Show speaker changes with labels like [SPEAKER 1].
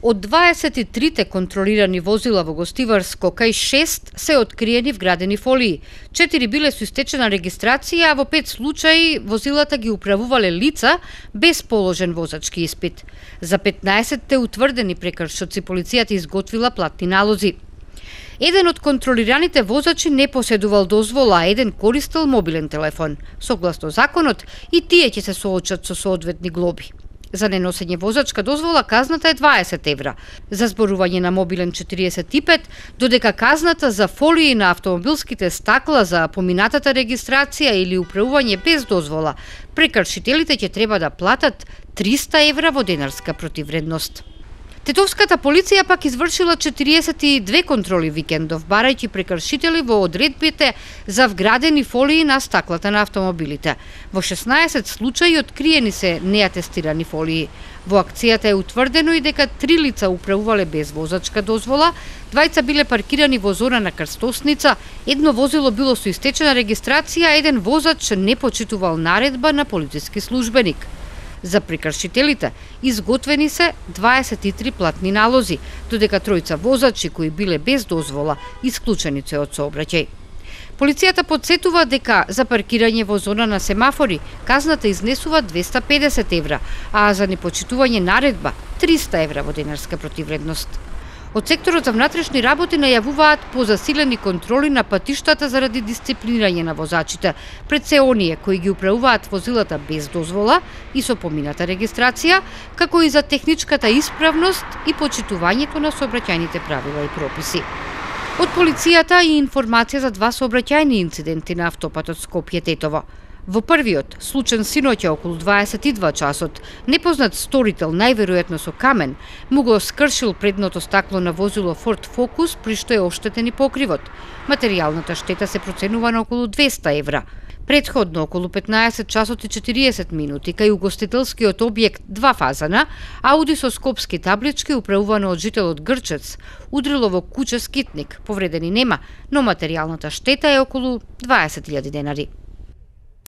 [SPEAKER 1] Од 23 контролирани возила во гостиварско кај 6 се откриени вградени фолии. 4 биле со истечена регистрација, а во 5 случаи возилата ги управувале лица без положен возачки испит. За 15 утврдени прекршоци полицијата изготвила платни налози. Еден од контролираните возачи не поседувал дозвола, а еден користел мобилен телефон. Согласно законот, и тие ќе се соочат со соодветни глоби. За неносење возачка дозвола казната е 20 евра, за зборување на мобилен 45, додека казната за фолии на автомобилските стакла за поминатата регистрација или управување без дозвола, прекршителите ќе треба да платат 300 евра во денарска противвредност. Тетовската полиција пак извршила 42 контроли викендов, барајќи прекршители во одредбите за вградени фолии на стаклата на автомобилите. Во 16 случаи откриени се неатестирани фолии. Во акцијата е утврдено и дека 3 лица управувале без возачка дозвола, 2 биле паркирани во зона на крстосница, едно возило било со истечена регистрација, а еден возач не почитувал наредба на полициски службеник. За прекршителите изготвени се 23 платни налози, додека 3 возачи кои биле без дозвола исклучени се од сообраќај. Полицијата подсетува дека за паркирање во зона на семафори казната изнесува 250 евра, а за непочитување наредба 300 евра во денарска противвредност. Од секторот за внатрешни работи најавуваат позасилени контроли на патиштата заради дисциплинирање на возачите, пред се оние кои ги управуваат возилата без дозвола и со помината регистрација, како и за техничката исправност и почитувањето на сообраќајните правила и прописи. Од полицијата и информација за 2 сообраќајни инциденти на автопатот Скопје-Тетово. Во првиот, случен синоќа околу 22 часот, непознат сторител, најверојатно со камен, му го скршил предното стакло на возило Ford Focus, при што е оштетен и покривот. Материјалната штета се проценува на околу 200 евра. Предходно, околу 15 часот и 40 минути, кај угостителскиот објект Два фазана, Ауди со скопски таблички, управувано од жителот Грчец, удрило во куќа скитник. Повредени нема, но материјалната штета е околу 20.000 денари.